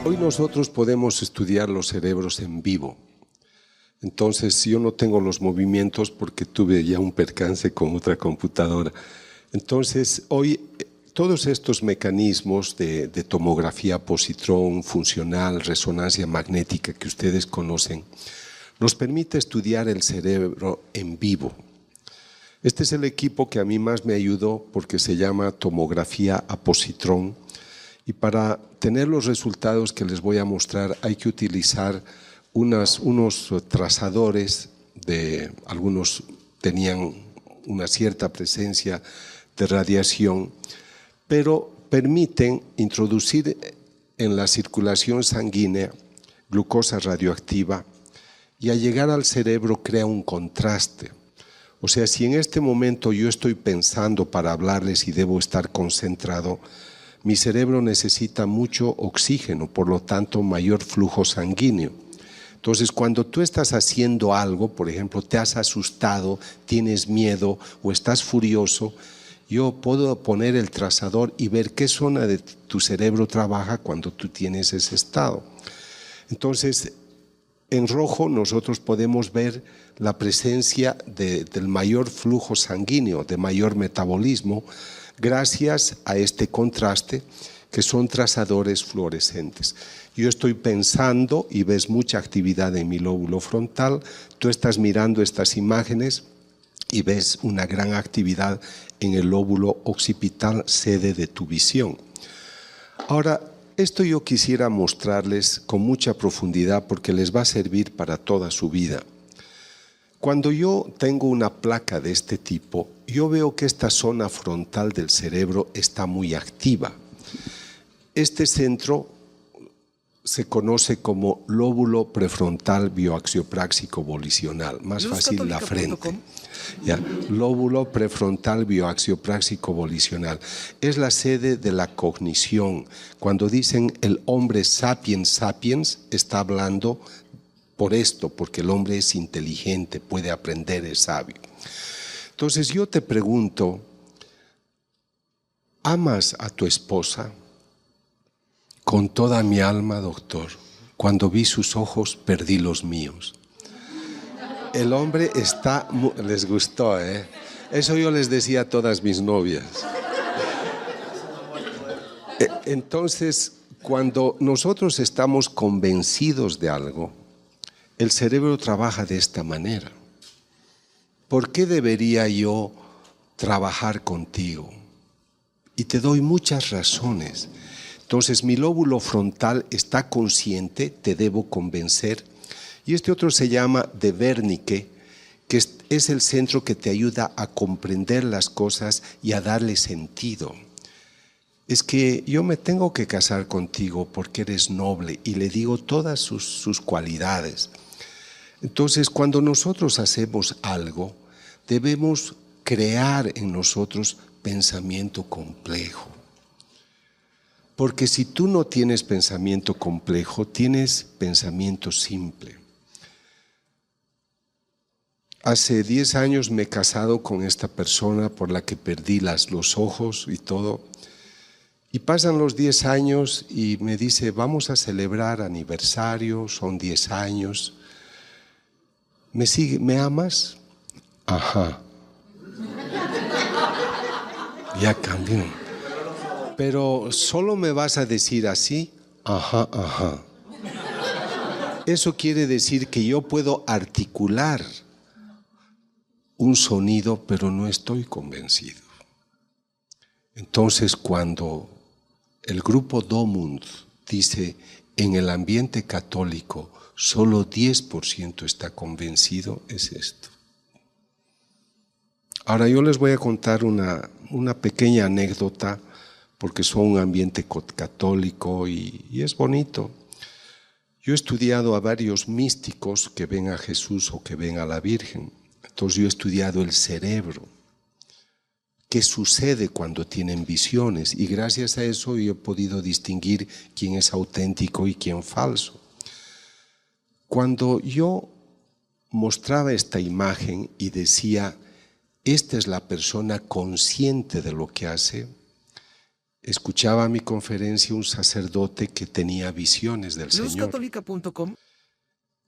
Hoy nosotros podemos estudiar los cerebros en vivo. Entonces, yo no tengo los movimientos porque tuve ya un percance con otra computadora. Entonces, hoy todos estos mecanismos de tomografía positrón, funcional, resonancia magnética que ustedes conocen, nos permite estudiar el cerebro en vivo. Este es el equipo que a mí más me ayudó porque se llama tomografía a positrón. Y para tener los resultados que les voy a mostrar hay que utilizar unos trazadores, algunos tenían una cierta presencia de radiación, pero permiten introducir en la circulación sanguínea glucosa radioactiva y al llegar al cerebro crea un contraste. O sea, si en este momento yo estoy pensando para hablarles y debo estar concentrado, mi cerebro necesita mucho oxígeno, por lo tanto mayor flujo sanguíneo. Entonces, cuando tú estás haciendo algo, por ejemplo, te has asustado, tienes miedo o estás furioso, yo puedo poner el trazador y ver qué zona de tu cerebro trabaja cuando tú tienes ese estado. Entonces, en rojo nosotros podemos ver la presencia del mayor flujo sanguíneo, de mayor metabolismo, gracias a este contraste que son trazadores fluorescentes. Yo estoy pensando y ves mucha actividad en mi lóbulo frontal, tú estás mirando estas imágenes y ves una gran actividad en el lóbulo occipital, sede de tu visión. Ahora, esto yo quisiera mostrarles con mucha profundidad porque les va a servir para toda su vida. Cuando yo tengo una placa de este tipo, yo veo que esta zona frontal del cerebro está muy activa. Este centro se conoce como lóbulo prefrontal bioaxiopráxico volicional, más fácil la frente. Ya, lóbulo prefrontal bioaxiopráxico volicional. Es la sede de la cognición. Cuando dicen el hombre sapiens sapiens, está hablando por esto, porque el hombre es inteligente, puede aprender, es sabio. Entonces yo te pregunto, ¿amas a tu esposa? Con toda mi alma, doctor. Cuando vi sus ojos, perdí los míos. El hombre está... Les gustó, ¿eh? Eso yo les decía a todas mis novias. Entonces, cuando nosotros estamos convencidos de algo, el cerebro trabaja de esta manera. ¿Por qué debería yo trabajar contigo? Y te doy muchas razones. Entonces, mi lóbulo frontal está consciente, te debo convencer. Y este otro se llama de Wernicke, que es el centro que te ayuda a comprender las cosas y a darle sentido. Es que yo me tengo que casar contigo porque eres noble y le digo todas sus cualidades. Entonces, cuando nosotros hacemos algo, debemos crear en nosotros pensamiento complejo. Porque si tú no tienes pensamiento complejo, tienes pensamiento simple. Hace 10 años me he casado con esta persona por la que perdí los ojos y todo. Y pasan los 10 años y me dice, vamos a celebrar aniversario, son 10 años. ¿Me amas? Ajá. Ya cambió. Pero ¿solo me vas a decir así? Ajá, ajá. Eso quiere decir que yo puedo articular un sonido, pero no estoy convencido. Entonces, cuando el grupo Domund dice, en el ambiente católico solo 10% está convencido, es esto. Ahora yo les voy a contar una pequeña anécdota, porque son un ambiente católico y es bonito. Yo he estudiado a varios místicos que ven a Jesús o que ven a la Virgen. Entonces yo he estudiado el cerebro, qué sucede cuando tienen visiones, y gracias a eso yo he podido distinguir quién es auténtico y quién falso. Cuando yo mostraba esta imagen y decía, esta es la persona consciente de lo que hace, escuchaba mi conferencia un sacerdote que tenía visiones del Señor. Luzcatólica.com.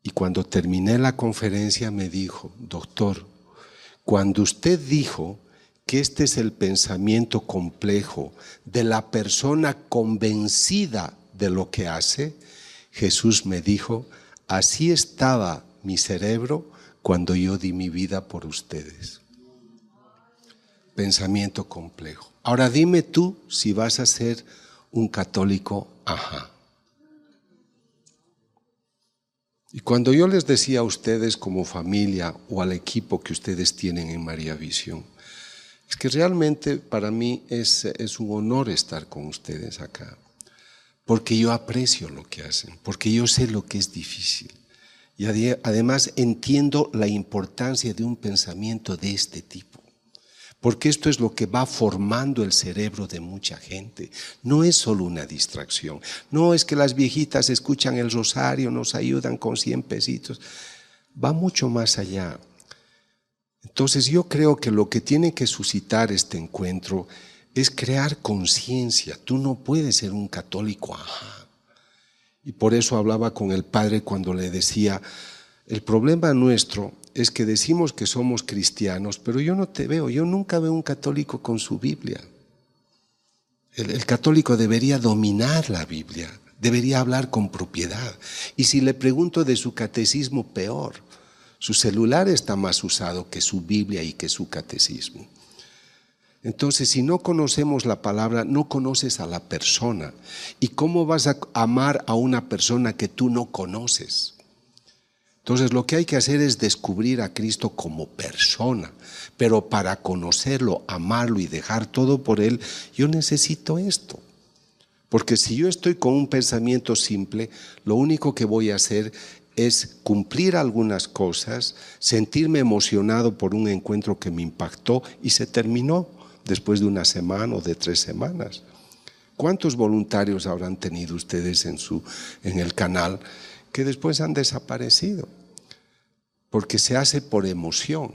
Y cuando terminé la conferencia me dijo: doctor, cuando usted dijo que este es el pensamiento complejo de la persona convencida de lo que hace, Jesús me dijo: así estaba mi cerebro cuando yo di mi vida por ustedes. Pensamiento complejo. Ahora dime tú si vas a ser un católico, ajá. Y cuando yo les decía a ustedes como familia o al equipo que ustedes tienen en María Visión, es que realmente para mí es un honor estar con ustedes acá, porque yo aprecio lo que hacen, porque yo sé lo que es difícil y además entiendo la importancia de un pensamiento de este tipo. Porque esto es lo que va formando el cerebro de mucha gente. No es solo una distracción. No es que las viejitas escuchan el rosario, nos ayudan con 100 pesitos. Va mucho más allá. Entonces yo creo que lo que tiene que suscitar este encuentro es crear conciencia. Tú no puedes ser un católico, ajá. Y por eso hablaba con el padre cuando le decía: el problema nuestro es que decimos que somos cristianos, pero yo no te veo, yo nunca veo un católico con su Biblia. El católico debería dominar la Biblia, debería hablar con propiedad. Y si le pregunto de su catecismo, peor. Su celular está más usado que su Biblia y que su catecismo. Entonces, si no conocemos la palabra, no conoces a la persona. ¿Y cómo vas a amar a una persona que tú no conoces? Entonces lo que hay que hacer es descubrir a Cristo como persona, pero para conocerlo, amarlo y dejar todo por Él, yo necesito esto. Porque si yo estoy con un pensamiento simple, lo único que voy a hacer es cumplir algunas cosas, sentirme emocionado por un encuentro que me impactó y se terminó después de una semana o de 3 semanas. ¿Cuántos voluntarios habrán tenido ustedes en el canal que después han desaparecido? Porque se hace por emoción.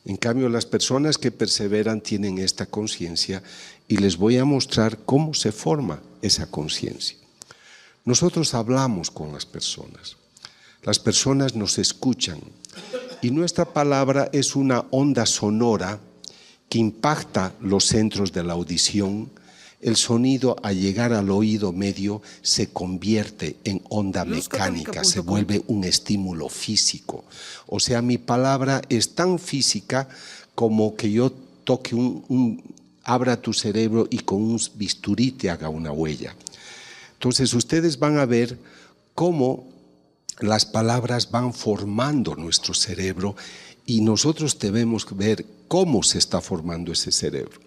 En cambio, las personas que perseveran tienen esta conciencia y les voy a mostrar cómo se forma esa conciencia. Nosotros hablamos con las personas nos escuchan y nuestra palabra es una onda sonora que impacta los centros de la audición. El sonido, al llegar al oído medio, se convierte en onda mecánica, se vuelve un estímulo físico. O sea, mi palabra es tan física como que yo toque abra tu cerebro y con un bisturí te haga una huella. Entonces ustedes van a ver cómo las palabras van formando nuestro cerebro y nosotros debemos ver cómo se está formando ese cerebro.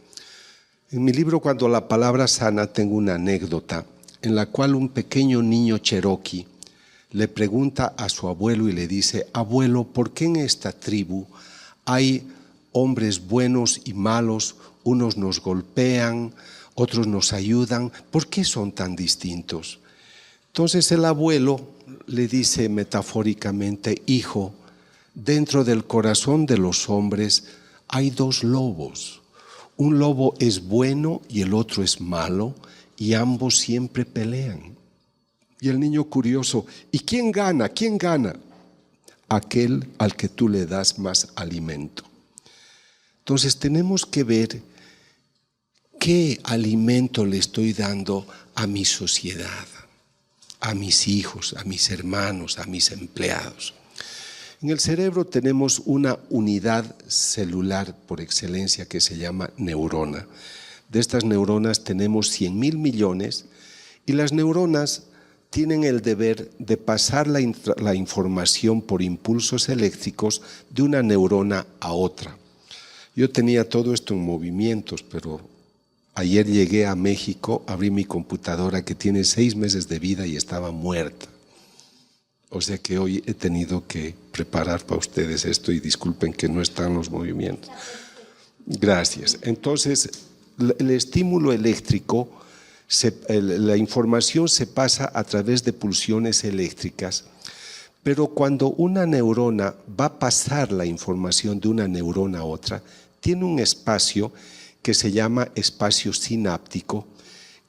En mi libro Cuando la palabra sana tengo una anécdota en la cual un pequeño niño cherokee le pregunta a su abuelo y le dice: abuelo, ¿por qué en esta tribu hay hombres buenos y malos? Unos nos golpean, otros nos ayudan. ¿Por qué son tan distintos? Entonces el abuelo le dice metafóricamente: hijo, dentro del corazón de los hombres hay 2 lobos. Un lobo es bueno y el otro es malo, y ambos siempre pelean. Y el niño curioso: ¿y quién gana? ¿Quién gana? Aquel al que tú le das más alimento. Entonces tenemos que ver qué alimento le estoy dando a mi sociedad, a mis hijos, a mis hermanos, a mis empleados. En el cerebro tenemos una unidad celular por excelencia que se llama neurona. De estas neuronas tenemos 100.000 millones y las neuronas tienen el deber de pasar la información por impulsos eléctricos de una neurona a otra. Yo tenía todo esto en movimientos, pero ayer llegué a México, abrí mi computadora que tiene 6 meses de vida y estaba muerta. O sea que hoy he tenido que preparar para ustedes esto y disculpen que no están los movimientos. Gracias. Entonces, el estímulo eléctrico, la información se pasa a través de pulsiones eléctricas, pero cuando una neurona va a pasar la información de una neurona a otra, tiene un espacio que se llama espacio sináptico,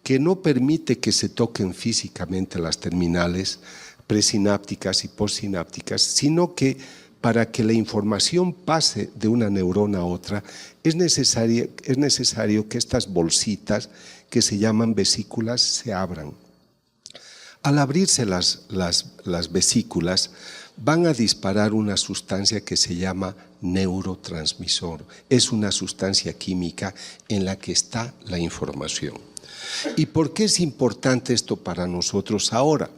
que no permite que se toquen físicamente las terminales presinápticas y postsinápticas, sino que para que la información pase de una neurona a otra, es necesario que estas bolsitas, que se llaman vesículas, se abran. Al abrirse las vesículas, van a disparar una sustancia que se llama neurotransmisor. Es una sustancia química en la que está la información. ¿Y por qué es importante esto para nosotros ahora?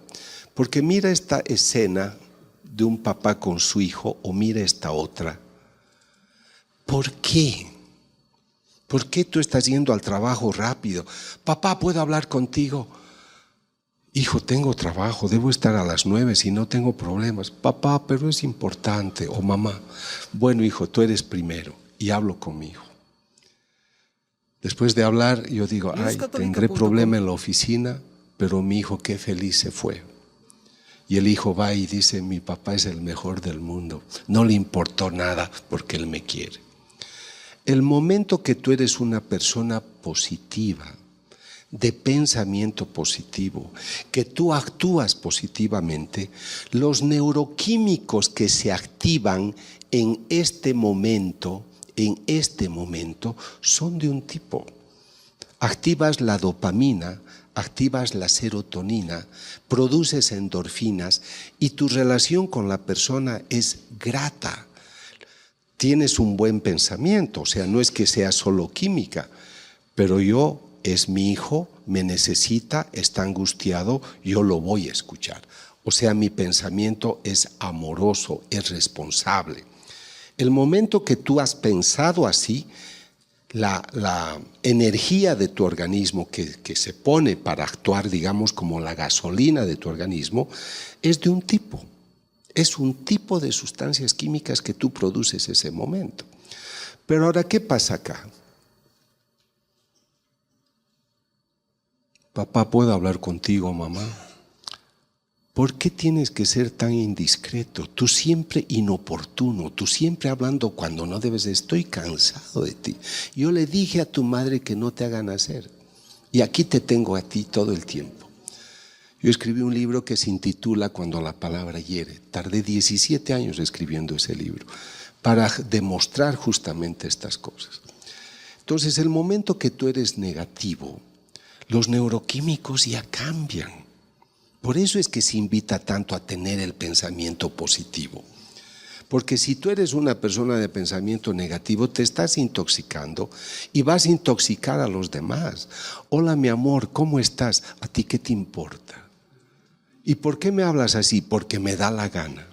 Porque mira esta escena de un papá con su hijo, o mira esta otra. ¿Por qué? ¿Por qué tú estás yendo al trabajo rápido? Papá, ¿puedo hablar contigo? Hijo, tengo trabajo, debo estar a las 9 si no tengo problemas. Papá, pero es importante. O mamá, bueno hijo, tú eres primero, y hablo con mi hijo. Después de hablar, yo digo, ay, tendré problema en la oficina, pero mi hijo qué feliz se fue. Y el hijo va y dice, mi papá es el mejor del mundo, no le importó nada porque él me quiere. El momento que tú eres una persona positiva, de pensamiento positivo, que tú actúas positivamente, los neuroquímicos que se activan en este momento son de un tipo. Activas la dopamina, activas la serotonina, produces endorfinas y tu relación con la persona es grata. Tienes un buen pensamiento, o sea, no es que sea solo química, pero es mi hijo, me necesita, está angustiado, yo lo voy a escuchar. O sea, mi pensamiento es amoroso, es responsable. El momento que tú has pensado así, la energía de tu organismo que se pone para actuar, digamos, como la gasolina de tu organismo, es de un tipo. Es un tipo de sustancias químicas que tú produces ese momento. Pero ahora, ¿qué pasa acá? Papá, ¿puedo hablar contigo, mamá? ¿Por qué tienes que ser tan indiscreto? Tú siempre inoportuno, tú siempre hablando cuando no debes. Estoy cansado de ti. Yo le dije a tu madre que no te haga nacer y aquí te tengo a ti todo el tiempo. Yo escribí un libro que se intitula Cuando la palabra hiere. Tardé 17 años escribiendo ese libro para demostrar justamente estas cosas. Entonces, el momento que tú eres negativo, los neuroquímicos ya cambian. Por eso es que se invita tanto a tener el pensamiento positivo. Porque si tú eres una persona de pensamiento negativo, te estás intoxicando y vas a intoxicar a los demás. Hola, mi amor, ¿cómo estás? ¿A ti qué te importa? ¿Y por qué me hablas así? Porque me da la gana.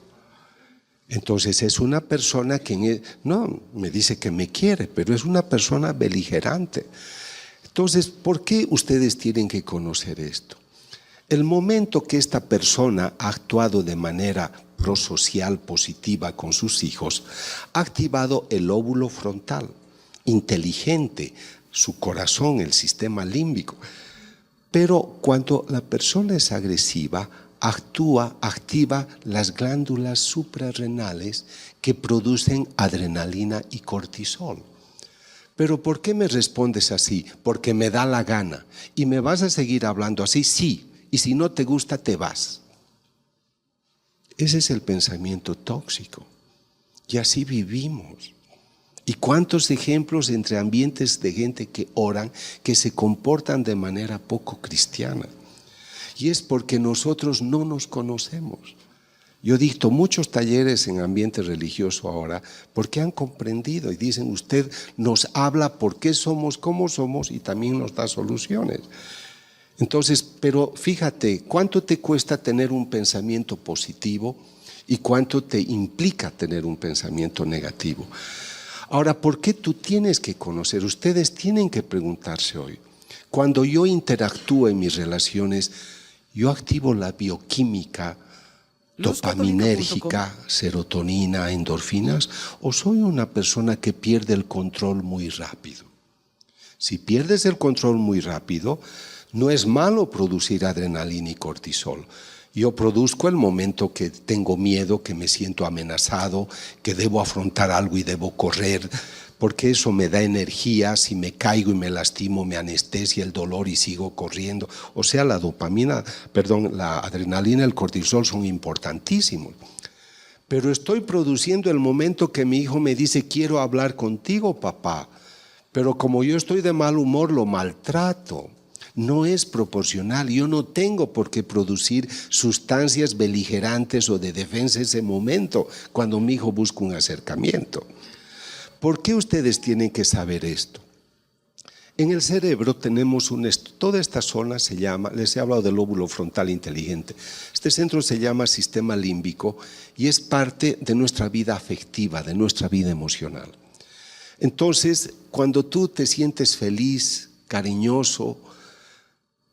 Entonces es una persona que no me dice que me quiere, pero es una persona beligerante. Entonces, ¿por qué ustedes tienen que conocer esto? El momento que esta persona ha actuado de manera prosocial positiva con sus hijos, ha activado el lóbulo frontal, inteligente, su corazón, el sistema límbico. Pero cuando la persona es agresiva, activa las glándulas suprarrenales que producen adrenalina y cortisol. ¿Pero por qué me respondes así? Porque me da la gana. ¿Y me vas a seguir hablando así? Sí. Y si no te gusta, te vas. Ese es el pensamiento tóxico. Y así vivimos. ¿Y cuántos ejemplos entre ambientes de gente que oran, que se comportan de manera poco cristiana? Y es porque nosotros no nos conocemos. Yo dicto muchos talleres en ambiente religioso ahora porque han comprendido y dicen, usted nos habla por qué somos como somos y también nos da soluciones. Entonces, pero fíjate, ¿cuánto te cuesta tener un pensamiento positivo y cuánto te implica tener un pensamiento negativo? Ahora, ¿por qué tú tienes que conocer? Ustedes tienen que preguntarse hoy. Cuando yo interactúo en mis relaciones, yo activo la bioquímica dopaminérgica, serotonina, endorfinas, o soy una persona que pierde el control muy rápido. Si pierdes el control muy rápido, no es malo producir adrenalina y cortisol. Yo produzco el momento que tengo miedo, que me siento amenazado, que debo afrontar algo y debo correr. porque eso me da energía. Si me caigo y me lastimo, me anestesia el dolor y sigo corriendo. O sea, la adrenalina, el cortisol son importantísimos. Pero estoy produciendo el momento que mi hijo me dice: quiero hablar contigo, papá. Pero como yo estoy de mal humor, lo maltrato. No es proporcional. Yo no tengo por qué producir sustancias beligerantes o de defensa en ese momento cuando mi hijo busca un acercamiento. ¿Por qué ustedes tienen que saber esto? En el cerebro tenemos toda esta zona se llama, les he hablado del lóbulo frontal inteligente. Este centro se llama sistema límbico y es parte de nuestra vida afectiva, de nuestra vida emocional. Entonces, cuando tú te sientes feliz, cariñoso,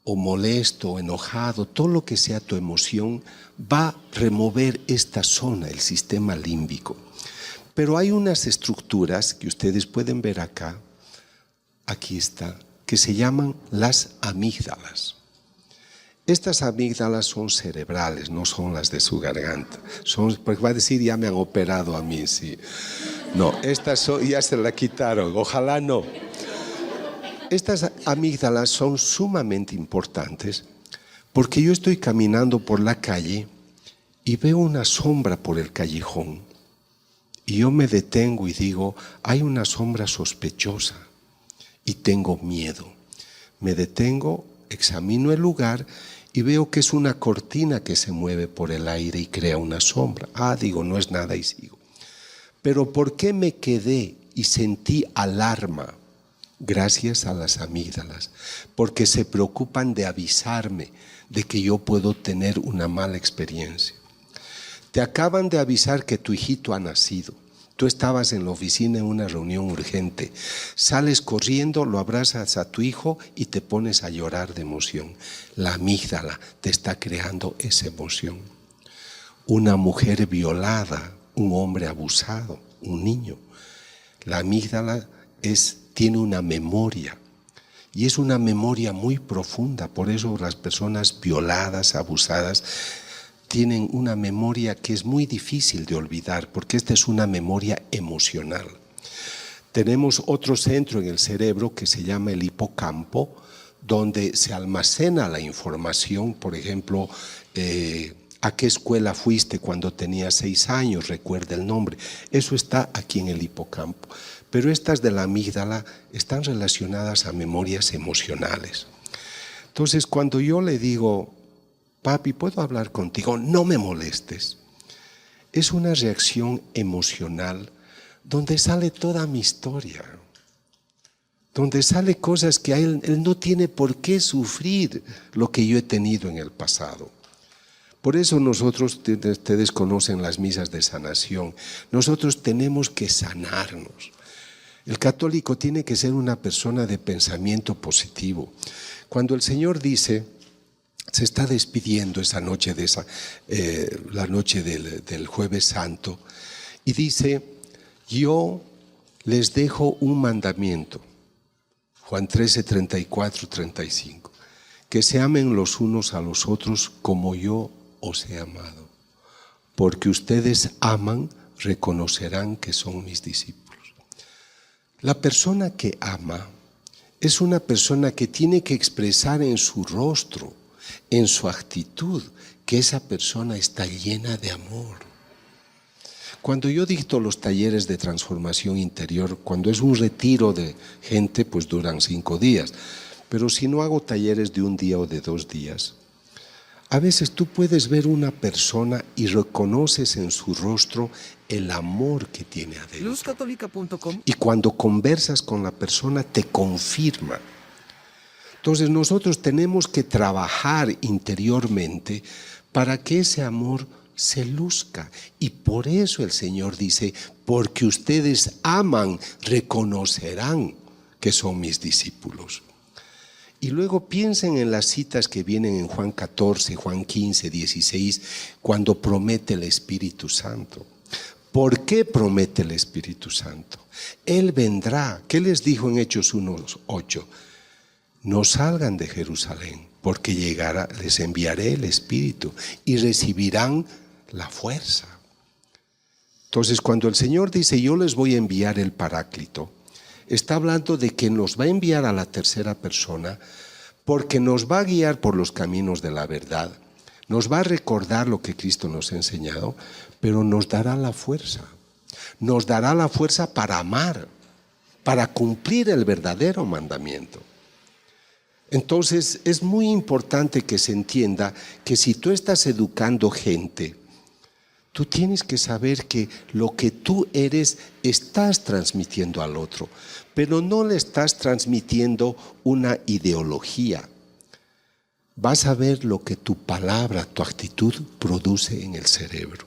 o molesto, o enojado, todo lo que sea tu emoción, va a remover esta zona, el sistema límbico. Pero hay unas estructuras que ustedes pueden ver acá, aquí está, que se llaman las amígdalas. Estas amígdalas son cerebrales, no son las de su garganta. Porque va a decir: ya me han operado a mí, sí. No, estas ya se la quitaron, ojalá no. Estas amígdalas son sumamente importantes porque yo estoy caminando por la calle y veo una sombra por el callejón y yo me detengo y digo: hay una sombra sospechosa y tengo miedo. Me detengo, examino el lugar y veo que es una cortina que se mueve por el aire y crea una sombra. Digo, no es nada y sigo. Pero ¿por qué me quedé y sentí alarma? Gracias a las amígdalas, porque se preocupan de avisarme de que yo puedo tener una mala experiencia. Te acaban de avisar que tu hijito ha nacido. Tú estabas en la oficina en una reunión urgente. Sales corriendo, lo abrazas a tu hijo y te pones a llorar de emoción. La amígdala te está creando esa emoción. Una mujer violada, un hombre abusado, un niño. La amígdala tiene una memoria y es una memoria muy profunda. Por eso las personas violadas, abusadas, tienen una memoria que es muy difícil de olvidar, porque esta es una memoria emocional. Tenemos otro centro en el cerebro que se llama el hipocampo, donde se almacena la información. Por ejemplo, ¿a qué escuela fuiste cuando tenías 6 años? Recuerda el nombre. Eso está aquí en el hipocampo. Pero estas de la amígdala están relacionadas a memorias emocionales. Entonces, cuando yo le digo: papi, ¿puedo hablar contigo? No me molestes. Es una reacción emocional donde sale toda mi historia, donde sale cosas que él no tiene por qué sufrir lo que yo he tenido en el pasado. Por eso nosotros, ustedes conocen las misas de sanación, nosotros tenemos que sanarnos. El católico tiene que ser una persona de pensamiento positivo. Cuando el Señor dice, se está despidiendo esa noche la noche del Jueves Santo, y dice: yo les dejo un mandamiento, Juan 13, 34, 35, que se amen los unos a los otros como yo os he amado. Porque ustedes aman, reconocerán que son mis discípulos. La persona que ama es una persona que tiene que expresar en su rostro, en su actitud, que esa persona está llena de amor. Cuando yo dicto los talleres de transformación interior, cuando es un retiro de gente, pues duran 5 días. Pero si no hago talleres de 1 día o de 2 días, a veces tú puedes ver una persona y reconoces en su rostro el amor que tiene adentro. luzcatólica.com. Y cuando conversas con la persona te confirma. Entonces nosotros tenemos que trabajar interiormente para que ese amor se luzca. Y por eso el Señor dice: porque ustedes aman, reconocerán que son mis discípulos. Y luego piensen en las citas que vienen en Juan 14, Juan 15, 16, cuando promete el Espíritu Santo. ¿Por qué promete el Espíritu Santo? Él vendrá. ¿Qué les dijo en Hechos 1:8? No salgan de Jerusalén, porque llegará, les enviaré el Espíritu y recibirán la fuerza. Entonces, cuando el Señor dice, yo les voy a enviar el Paráclito, está hablando de que nos va a enviar a la tercera persona porque nos va a guiar por los caminos de la verdad, nos va a recordar lo que Cristo nos ha enseñado, pero nos dará la fuerza para amar, para cumplir el verdadero mandamiento. Entonces, es muy importante que se entienda que si tú estás educando gente, tú tienes que saber que lo que tú eres estás transmitiendo al otro, pero no le estás transmitiendo una ideología. Vas a ver lo que tu palabra, tu actitud produce en el cerebro.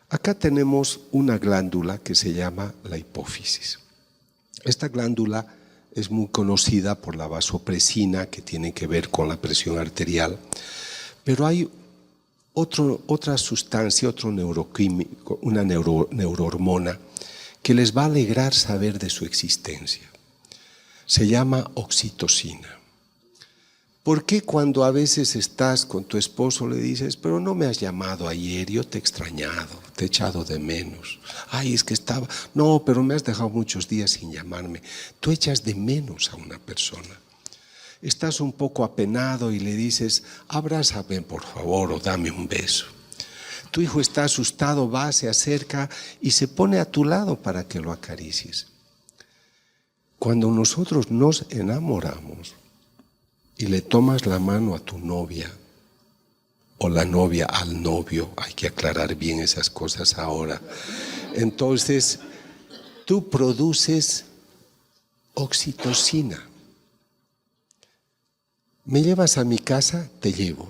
Acá tenemos una glándula que se llama la hipófisis. Esta glándula es muy conocida por la vasopresina, que tiene que ver con la presión arterial, pero hay otra sustancia, otro neuroquímico, una neurohormona que les va a alegrar saber de su existencia. Se llama oxitocina. ¿Por qué cuando a veces estás con tu esposo le dices, pero no me has llamado ayer, yo te he extrañado, te he echado de menos? Ay, es que estaba, no, pero me has dejado muchos días sin llamarme. Tú echas de menos a una persona. Estás un poco apenado y le dices, abrázame por favor o dame un beso. Tu hijo está asustado, va, se acerca y se pone a tu lado para que lo acaricies. Cuando nosotros nos enamoramos y le tomas la mano a tu novia o la novia al novio, hay que aclarar bien esas cosas ahora, entonces tú produces oxitocina. ¿Me llevas a mi casa? Te llevo.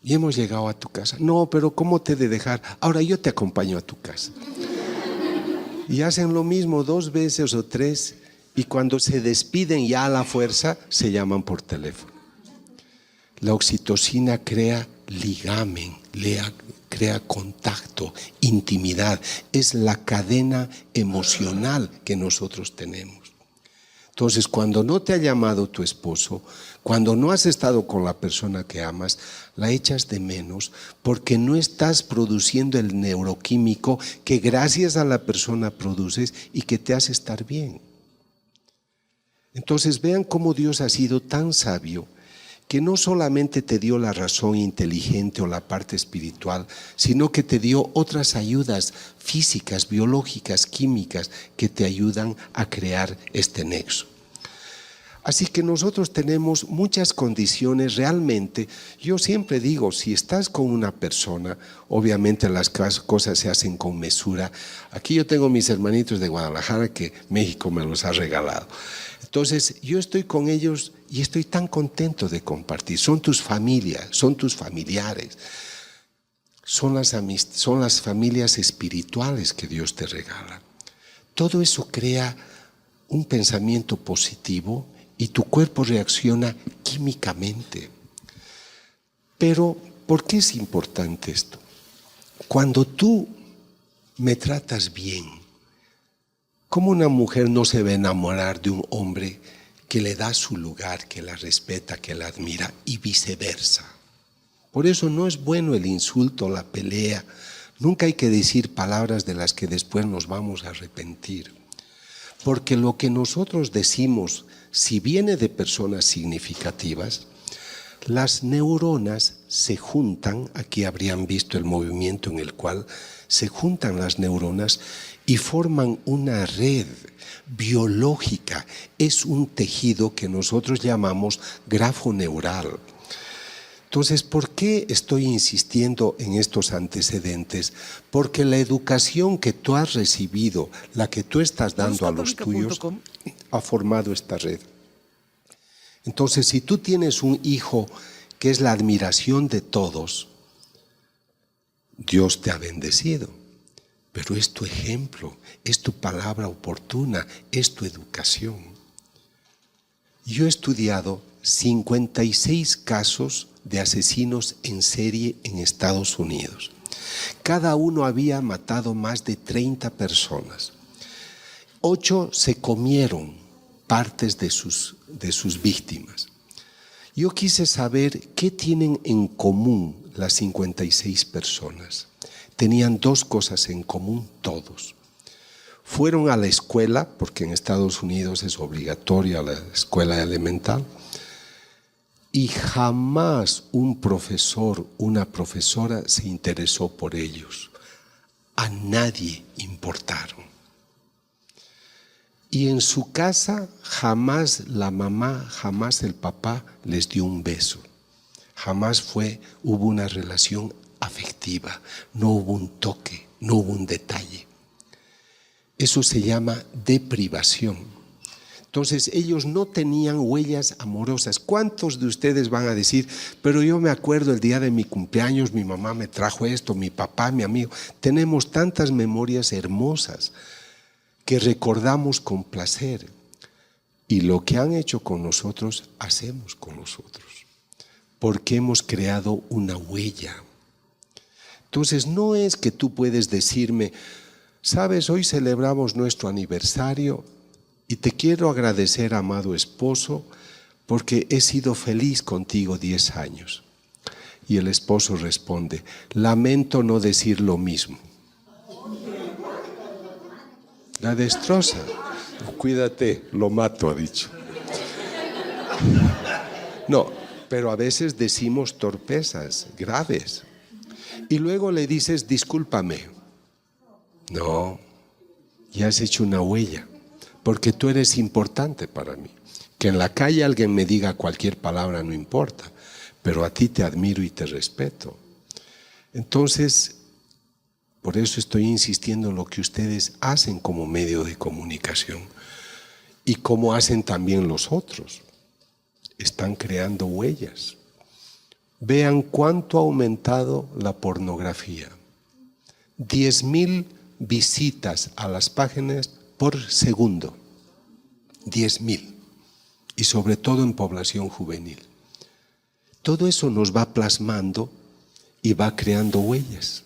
Y hemos llegado a tu casa. No, pero ¿cómo te he de dejar? Ahora yo te acompaño a tu casa. Y hacen lo mismo 2 veces o 3, y cuando se despiden ya a la fuerza, se llaman por teléfono. La oxitocina crea ligamen, crea contacto, intimidad. Es la cadena emocional que nosotros tenemos. Entonces, cuando no te ha llamado tu esposo, cuando no has estado con la persona que amas, la echas de menos porque no estás produciendo el neuroquímico que gracias a la persona produces y que te hace estar bien. Entonces, vean cómo Dios ha sido tan sabio que no solamente te dio la razón inteligente o la parte espiritual, sino que te dio otras ayudas físicas, biológicas, químicas, que te ayudan a crear este nexo. Así que nosotros tenemos muchas condiciones realmente. Yo siempre digo, si estás con una persona, obviamente las cosas se hacen con mesura. Aquí yo tengo mis hermanitos de Guadalajara que México me los ha regalado. Entonces yo estoy con ellos y estoy tan contento de compartir. Son tus familias, son tus familiares, son las familias espirituales que Dios te regala. Todo eso crea un pensamiento positivo y tu cuerpo reacciona químicamente. Pero, ¿por qué es importante esto? Cuando tú me tratas bien, ¿cómo una mujer no se va a enamorar de un hombre que le da su lugar, que la respeta, que la admira y viceversa? Por eso no es bueno el insulto, la pelea. Nunca hay que decir palabras de las que después nos vamos a arrepentir. Porque lo que nosotros decimos, si viene de personas significativas, las neuronas se juntan, aquí habrían visto el movimiento en el cual se juntan las neuronas y forman una red biológica. Es un tejido que nosotros llamamos grafo neural. Entonces, ¿por qué estoy insistiendo en estos antecedentes? Porque la educación que tú has recibido, la que tú estás dando a los tuyos, ha formado esta red. Entonces, si tú tienes un hijo que es la admiración de todos, Dios te ha bendecido, pero es tu ejemplo, es tu palabra oportuna, es tu educación. Yo he estudiado 56 casos de asesinos en serie en Estados Unidos. Cada uno había matado más de 30 personas. 8 se comieron partes de sus víctimas. Yo quise saber qué tienen en común las 56 personas. Tenían dos cosas en común todos. Fueron a la escuela, porque en Estados Unidos es obligatoria la escuela elemental, y jamás un profesor, una profesora se interesó por ellos. A nadie importaron. Y en su casa jamás la mamá, jamás el papá les dio un beso. Jamás hubo una relación afectiva, no hubo un toque, no hubo un detalle. Eso se llama deprivación. Entonces ellos no tenían huellas amorosas. ¿Cuántos de ustedes van a decir, pero yo me acuerdo el día de mi cumpleaños, mi mamá me trajo esto, mi papá, mi amigo? Tenemos tantas memorias hermosas que recordamos con placer. Y lo que han hecho con nosotros, hacemos con nosotros. Porque hemos creado una huella. Entonces no es que tú puedes decirme, sabes, hoy celebramos nuestro aniversario y te quiero agradecer, amado esposo, porque he sido feliz contigo 10 años. Y el esposo responde, lamento no decir lo mismo. La destroza. Cuídate, lo mato, ha dicho. No, pero a veces decimos torpezas graves. Y luego le dices, discúlpame. No, ya has hecho una huella, porque tú eres importante para mí. Que en la calle alguien me diga cualquier palabra no importa, pero a ti te admiro y te respeto. Entonces, por eso estoy insistiendo en lo que ustedes hacen como medio de comunicación y cómo hacen también los otros. Están creando huellas. Vean cuánto ha aumentado la pornografía. 10,000 visitas a las páginas por segundo. 10,000. Y sobre todo en población juvenil. Todo eso nos va plasmando y va creando huellas.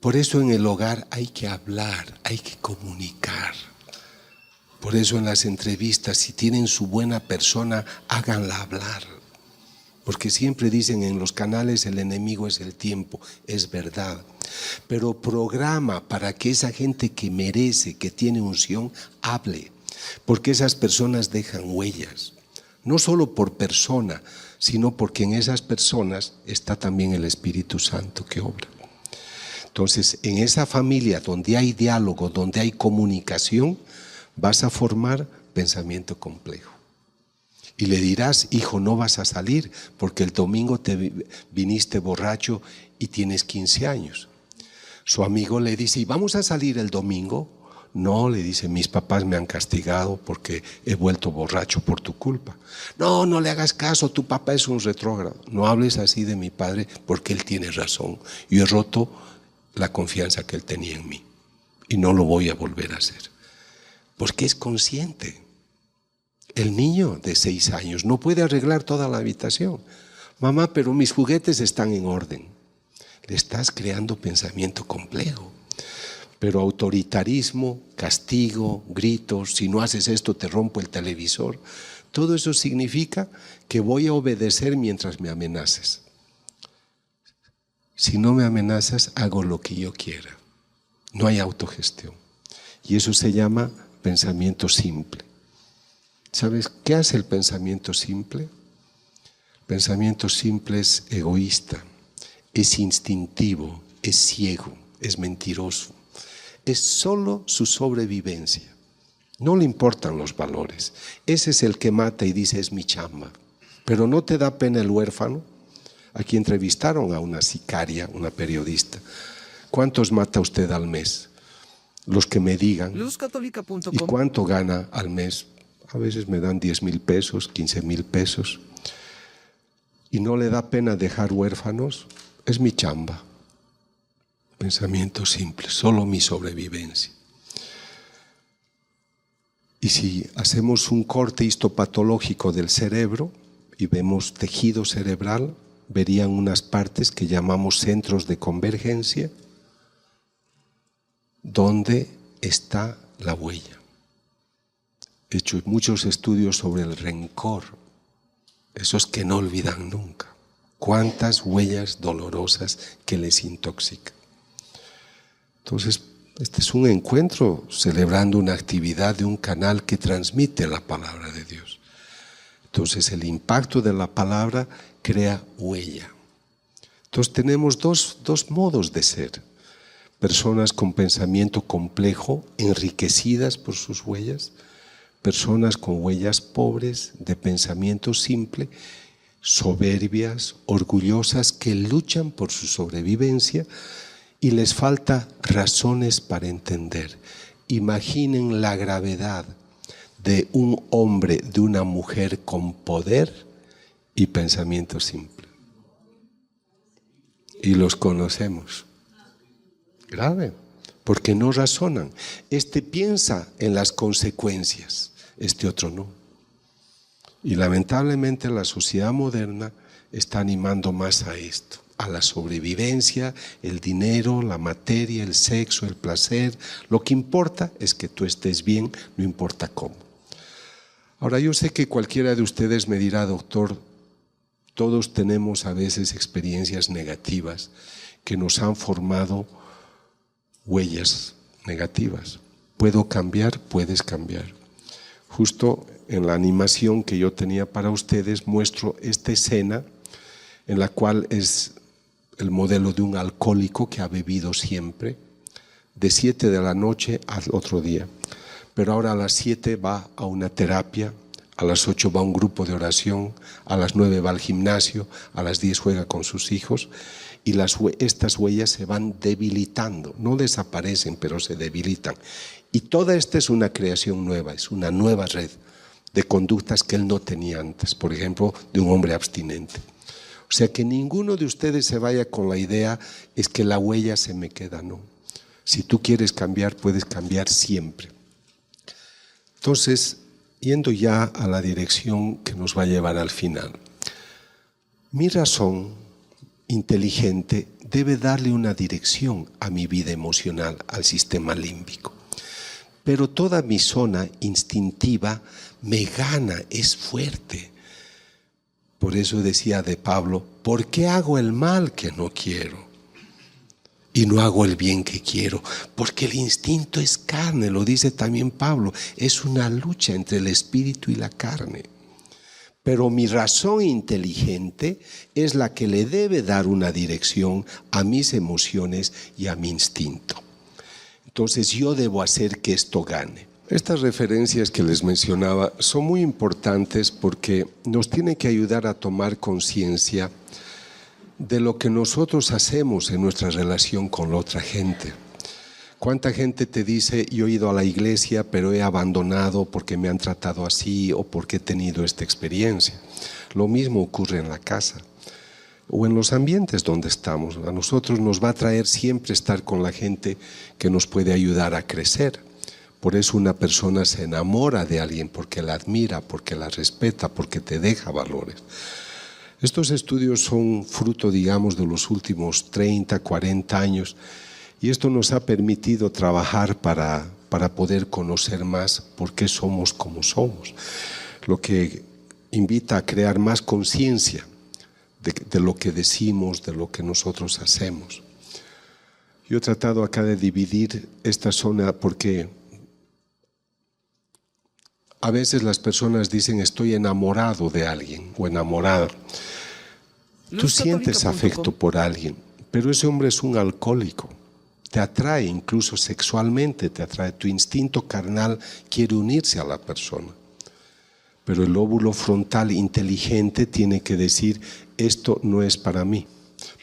Por eso en el hogar hay que hablar, hay que comunicar. Por eso en las entrevistas, si tienen su buena persona, háganla hablar. Porque siempre dicen en los canales el enemigo es el tiempo, es verdad. Pero programa para que esa gente que merece, que tiene unción, hable. Porque esas personas dejan huellas. No solo por persona, sino porque en esas personas está también el Espíritu Santo que obra. Entonces, en esa familia donde hay diálogo, donde hay comunicación, vas a formar pensamiento complejo. Y le dirás, hijo, no vas a salir porque el domingo te viniste borracho y tienes 15 años. Su amigo le dice, ¿y vamos a salir el domingo? No, le dice, mis papás me han castigado porque he vuelto borracho por tu culpa. No, no le hagas caso, tu papá es un retrógrado. No hables así de mi padre porque él tiene razón. Yo he roto la confianza que él tenía en mí y no lo voy a volver a hacer. Porque es consciente. El niño de 6 años no puede arreglar toda la habitación. Mamá, pero mis juguetes están en orden. Le estás creando pensamiento complejo. Pero autoritarismo, castigo, gritos, si no haces esto te rompo el televisor. Todo eso significa que voy a obedecer mientras me amenaces. Si no me amenazas, hago lo que yo quiera. No hay autogestión. Y eso se llama pensamiento simple. ¿Sabes qué hace el pensamiento simple? El pensamiento simple es egoísta, es instintivo, es ciego, es mentiroso. Es solo su sobrevivencia. No le importan los valores. Ese es el que mata y dice es mi chamba. Pero ¿no te da pena el huérfano? Aquí entrevistaron a una sicaria, una periodista. ¿Cuántos mata usted al mes? Los que me digan. Luzcatólica.com. ¿Y cuánto gana al mes? A veces me dan 10,000 pesos, 15,000 pesos. ¿Y no le da pena dejar huérfanos? Es mi chamba. Pensamiento simple, solo mi sobrevivencia. Y si hacemos un corte histopatológico del cerebro y vemos tejido cerebral, verían unas partes que llamamos centros de convergencia, donde está la huella. He hecho muchos estudios sobre el rencor, esos que no olvidan nunca. Cuántas huellas dolorosas que les intoxican. Entonces, este es un encuentro celebrando una actividad de un canal que transmite la palabra de Dios. Entonces, el impacto de la palabra crea huella. Entonces, tenemos dos modos de ser. Personas con pensamiento complejo, enriquecidas por sus huellas. Personas con huellas pobres, de pensamiento simple, soberbias, orgullosas, que luchan por su sobrevivencia y les falta razones para entender. Imaginen la gravedad de un hombre, de una mujer con poder y pensamiento simple. Y los conocemos. Grave, porque no razonan. Este piensa en las consecuencias, este otro no. Y lamentablemente la sociedad moderna está animando más a esto, a la sobrevivencia, el dinero, la materia, el sexo, el placer. Lo que importa es que tú estés bien, no importa cómo. Ahora, yo sé que cualquiera de ustedes me dirá, doctor, todos tenemos a veces experiencias negativas que nos han formado huellas negativas. ¿Puedo cambiar? Puedes cambiar. Justo en la animación que yo tenía para ustedes muestro esta escena en la cual es el modelo de un alcohólico que ha bebido siempre, de 7 de la noche al otro día. Pero ahora a las 7 va a una terapia, a las 8 va a un grupo de oración, a las 9 va al gimnasio, a las 10 juega con sus hijos y estas huellas se van debilitando, no desaparecen, pero se debilitan. Y toda esta es una creación nueva, es una nueva red de conductas que él no tenía antes, por ejemplo, de un hombre abstinente. O sea, que ninguno de ustedes se vaya con la idea, es que la huella se me queda, no. Si tú quieres cambiar, puedes cambiar siempre. Entonces, yendo ya a la dirección que nos va a llevar al final. Mi razón inteligente debe darle una dirección a mi vida emocional, al sistema límbico. Pero toda mi zona instintiva me gana, es fuerte. Por eso decía de Pablo, ¿por qué hago el mal que no quiero? Y no hago el bien que quiero, porque el instinto es carne, lo dice también Pablo, es una lucha entre el espíritu y la carne. Pero mi razón inteligente es la que le debe dar una dirección a mis emociones y a mi instinto. Entonces yo debo hacer que esto gane. Estas referencias que les mencionaba son muy importantes porque nos tienen que ayudar a tomar conciencia de lo que nosotros hacemos en nuestra relación con la otra gente. ¿Cuánta gente te dice, yo he ido a la iglesia pero he abandonado porque me han tratado así o porque he tenido esta experiencia? Lo mismo ocurre en la casa o en los ambientes donde estamos. A nosotros nos va a traer siempre estar con la gente que nos puede ayudar a crecer. Por eso una persona se enamora de alguien porque la admira, porque la respeta, porque te deja valores. Estos estudios son fruto, digamos, de los últimos 30, 40 años y esto nos ha permitido trabajar para poder conocer más por qué somos como somos, lo que invita a crear más conciencia de lo que decimos, de lo que nosotros hacemos. Yo he tratado acá de dividir esta zona porque a veces las personas dicen estoy enamorado de alguien o enamorada. Tú sientes afecto por alguien, pero ese hombre es un alcohólico. Te atrae incluso sexualmente, te atrae. Tu instinto carnal quiere unirse a la persona. Pero el lóbulo frontal inteligente tiene que decir, esto no es para mí.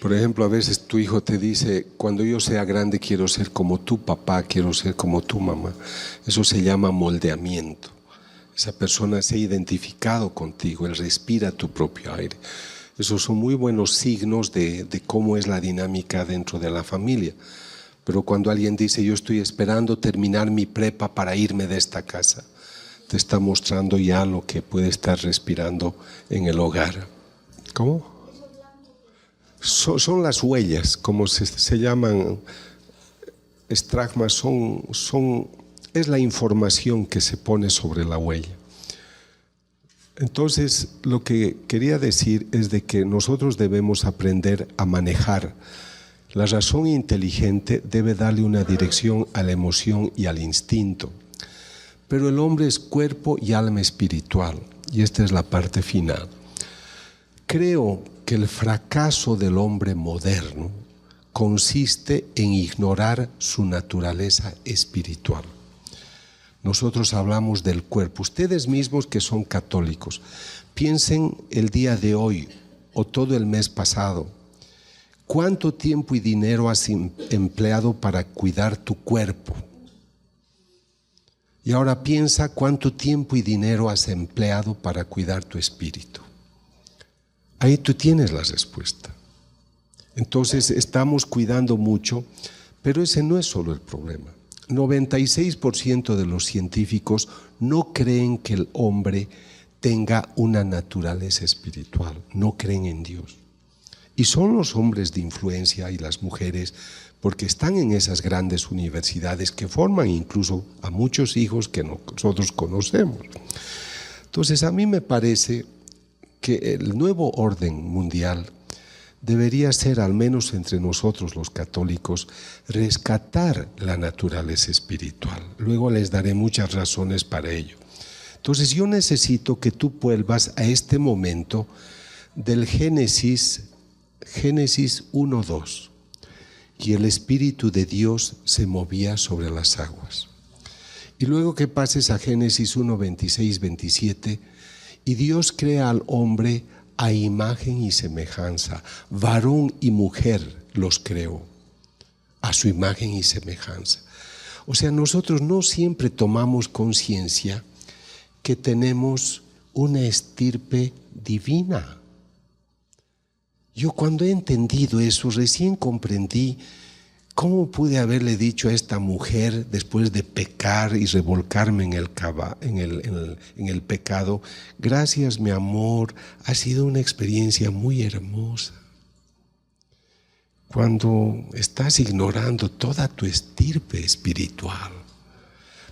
Por ejemplo, a veces tu hijo te dice, cuando yo sea grande quiero ser como tu papá, quiero ser como tu mamá. Eso se llama moldeamiento. Esa persona se ha identificado contigo, él respira tu propio aire. Esos son muy buenos signos de cómo es la dinámica dentro de la familia. Pero cuando alguien dice, yo estoy esperando terminar mi prepa para irme de esta casa, te está mostrando ya lo que puede estar respirando en el hogar. ¿Cómo? Son las huellas, como se llaman, estragmas, es la información que se pone sobre la huella. Entonces, lo que quería decir es de que nosotros debemos aprender a manejar. La razón inteligente debe darle una dirección a la emoción y al instinto. Pero el hombre es cuerpo y alma espiritual, y esta es la parte final. Creo que el fracaso del hombre moderno consiste en ignorar su naturaleza espiritual. Nosotros hablamos del cuerpo. Ustedes mismos que son católicos, piensen el día de hoy o todo el mes pasado, ¿cuánto tiempo y dinero has empleado para cuidar tu cuerpo? Y ahora piensa cuánto tiempo y dinero has empleado para cuidar tu espíritu. Ahí tú tienes la respuesta. Entonces estamos cuidando mucho, pero ese no es solo el problema. 96% de los científicos no creen que el hombre tenga una naturaleza espiritual, no creen en Dios. Y son los hombres de influencia y las mujeres, porque están en esas grandes universidades que forman incluso a muchos hijos que nosotros conocemos. Entonces a mí me parece que el nuevo orden mundial debería ser, al menos entre nosotros los católicos, rescatar la naturaleza espiritual. Luego les daré muchas razones para ello. Entonces yo necesito que tú vuelvas a este momento del Génesis 1:2, y el Espíritu de Dios se movía sobre las aguas. Y luego que pases a Génesis 1:26, 27, y Dios crea al hombre a imagen y semejanza, varón y mujer los creó, a su imagen y semejanza. O sea, nosotros no siempre tomamos conciencia que tenemos una estirpe divina. Yo cuando he entendido eso, recién comprendí cómo pude haberle dicho a esta mujer, después de pecar y revolcarme en el pecado: gracias, mi amor, ha sido una experiencia muy hermosa. Cuando estás ignorando toda tu estirpe espiritual.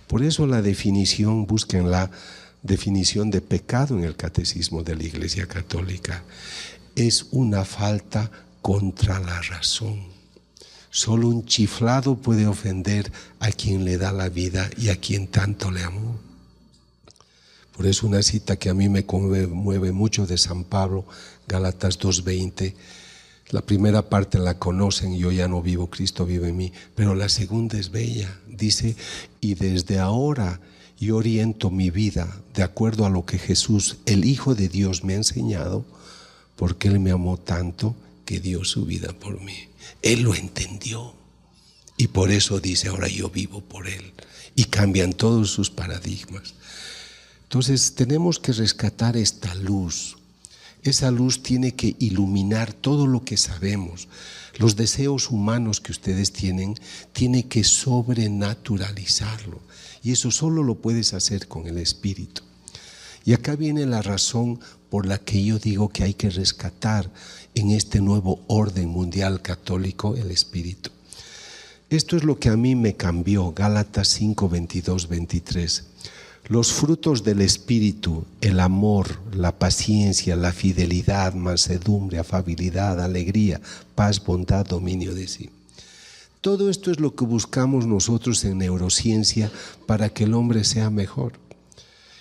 Por eso la definición, busquen la definición de pecado en el Catecismo de la Iglesia Católica. Es una falta contra la razón. Solo un chiflado puede ofender a quien le da la vida y a quien tanto le amó. Por eso una cita que a mí me conmueve mucho de San Pablo, Gálatas 2:20, la primera parte la conocen: yo ya no vivo, Cristo vive en mí, pero la segunda es bella. Dice: y desde ahora yo oriento mi vida de acuerdo a lo que Jesús, el Hijo de Dios, me ha enseñado, porque Él me amó tanto que dio su vida por mí. Él lo entendió y por eso dice: ahora yo vivo por Él. Y cambian todos sus paradigmas. Entonces tenemos que rescatar esta luz. Esa luz tiene que iluminar todo lo que sabemos. Los deseos humanos que ustedes tienen, tiene que sobrenaturalizarlo. Y eso solo lo puedes hacer con el Espíritu. Y acá viene la razón por la que yo digo que hay que rescatar en este nuevo orden mundial católico el Espíritu. Esto es lo que a mí me cambió. Gálatas 5, 22, 23. Los frutos del Espíritu: el amor, la paciencia, la fidelidad, mansedumbre, afabilidad, alegría, paz, bondad, dominio de sí. Todo esto es lo que buscamos nosotros en neurociencia para que el hombre sea mejor.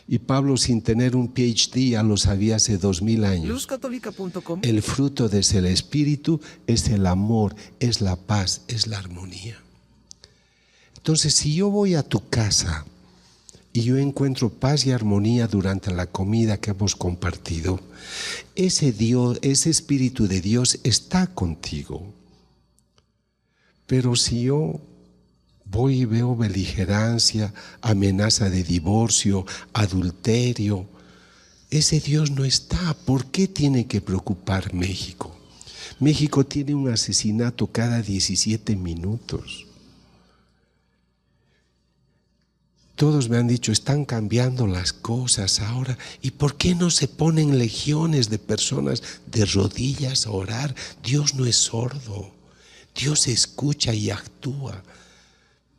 Y Pablo, sin tener un PhD, ya lo sabía hace 2000 años. luzcatólica.com. El fruto del Espíritu es el amor, es la paz, es la armonía. Entonces, si yo voy a tu casa y yo encuentro paz y armonía durante la comida que hemos compartido, ese Dios, ese Espíritu de Dios está contigo. Pero si yo voy y veo beligerancia, amenaza de divorcio, adulterio, ese Dios no está. ¿Por qué tiene que preocupar México? México tiene un asesinato cada 17 minutos. Todos me han dicho: están cambiando las cosas ahora. ¿Y por qué no se ponen legiones de personas de rodillas a orar? Dios no es sordo. Dios escucha y actúa.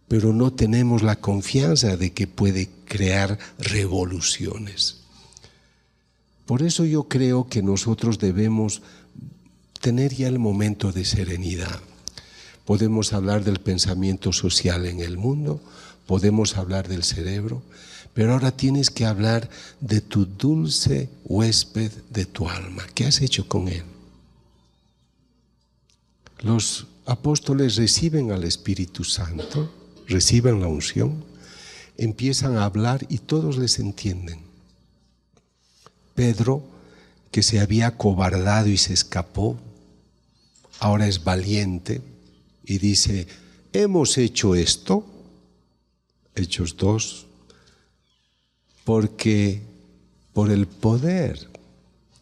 Pero no tenemos la confianza de que puede crear revoluciones. Por eso yo creo que nosotros debemos tener ya el momento de serenidad. Podemos hablar del pensamiento social en el mundo, podemos hablar del cerebro, pero ahora tienes que hablar de tu dulce huésped de tu alma. ¿Qué has hecho con él? Los apóstoles reciben al Espíritu Santo, reciben la unción, empiezan a hablar y todos les entienden. Pedro, que se había acobardado y se escapó, ahora es valiente y dice: hemos hecho esto, Hechos 2, porque por el poder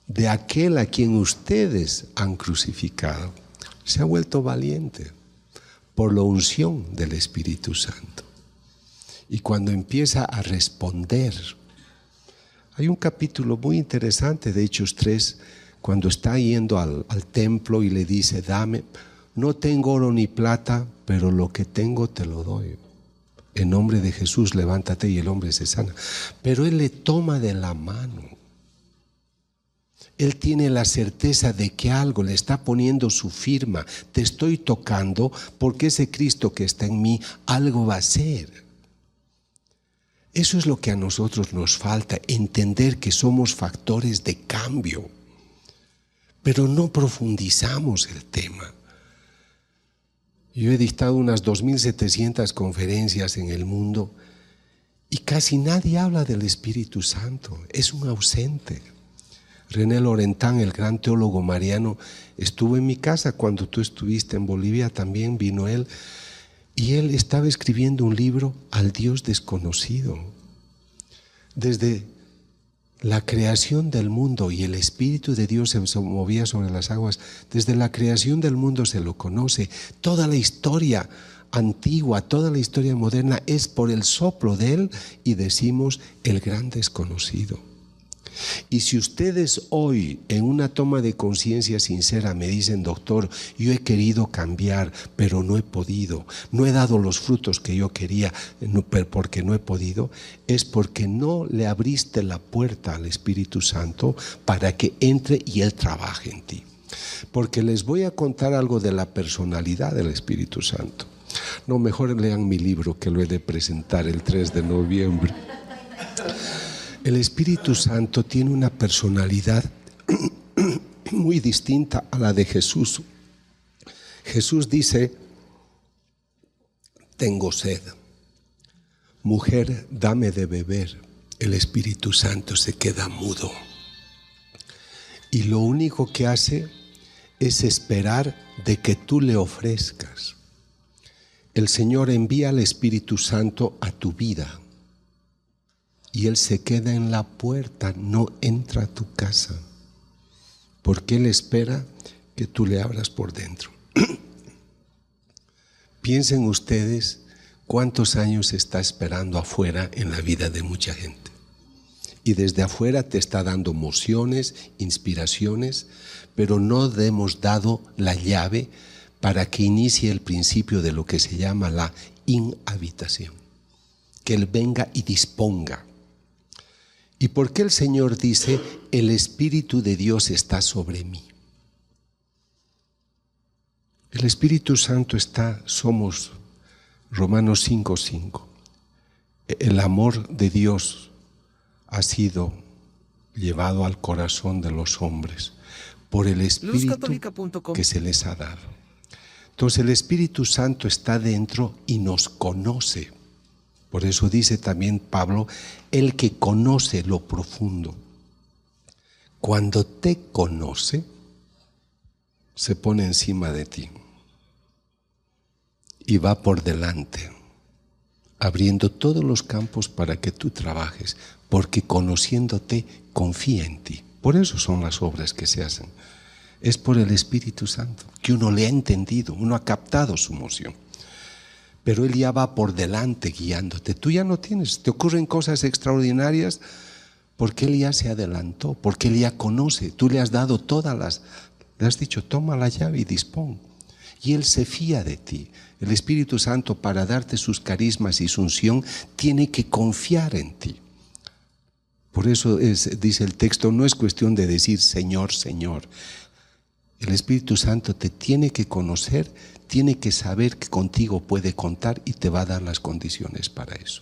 de aquel a quien ustedes han crucificado, se ha vuelto valiente por la unción del Espíritu Santo. Y cuando empieza a responder, hay un capítulo muy interesante de Hechos 3, cuando está yendo al templo y le dice: dame, no tengo oro ni plata, pero lo que tengo te lo doy. En nombre de Jesús, levántate, y el hombre se sana. Pero él le toma de la mano. Él tiene la certeza de que algo le está poniendo su firma. Te estoy tocando porque ese Cristo que está en mí algo va a hacer. Eso es lo que a nosotros nos falta, entender que somos factores de cambio, pero no profundizamos el tema. Yo he dictado unas 2.700 conferencias en el mundo y casi nadie habla del Espíritu Santo, es un ausente. René Lorentán, el gran teólogo mariano, estuvo en mi casa cuando tú estuviste en Bolivia, también vino él, y él estaba escribiendo un libro al Dios desconocido. Desde la creación del mundo, y el Espíritu de Dios se movía sobre las aguas, desde la creación del mundo se lo conoce. Toda la historia antigua, toda la historia moderna es por el soplo de él, y decimos el gran desconocido. Y si ustedes hoy en una toma de conciencia sincera me dicen: doctor, yo he querido cambiar pero no he podido, no he dado los frutos que yo quería porque no he podido, es porque no le abriste la puerta al Espíritu Santo para que entre y Él trabaje en ti. Porque les voy a contar algo de la personalidad del Espíritu Santo. No, mejor lean mi libro, que lo he de presentar el 3 de noviembre. El Espíritu Santo tiene una personalidad muy distinta a la de Jesús. Jesús dice: tengo sed. Mujer, dame de beber. El Espíritu Santo se queda mudo. Y lo único que hace es esperar de que tú le ofrezcas. El Señor envía al Espíritu Santo a tu vida. Y Él se queda en la puerta, no entra a tu casa, porque Él espera que tú le abras por dentro. Piensen ustedes cuántos años está esperando afuera en la vida de mucha gente. Y desde afuera te está dando mociones, inspiraciones, pero no le hemos dado la llave para que inicie el principio de lo que se llama la inhabitación. Que Él venga y disponga. ¿Y por qué el Señor dice: el Espíritu de Dios está sobre mí? El Espíritu Santo somos Romanos 5:5. El amor de Dios ha sido llevado al corazón de los hombres por el Espíritu que se les ha dado. Entonces el Espíritu Santo está dentro y nos conoce. Por eso dice también Pablo: el que conoce lo profundo. Cuando te conoce, se pone encima de ti y va por delante, abriendo todos los campos para que tú trabajes, porque conociéndote confía en ti. Por eso son las obras que se hacen. Es por el Espíritu Santo, que uno le ha entendido, uno ha captado su moción. Pero Él ya va por delante guiándote. Tú ya no te ocurren cosas extraordinarias porque Él ya se adelantó, porque Él ya conoce. Tú le has dado le has dicho: toma la llave y dispón. Y Él se fía de ti. El Espíritu Santo, para darte sus carismas y su unción, tiene que confiar en ti. Por eso dice el texto, no es cuestión de decir Señor, Señor. El Espíritu Santo te tiene que conocer, tiene que saber que contigo puede contar y te va a dar las condiciones para eso.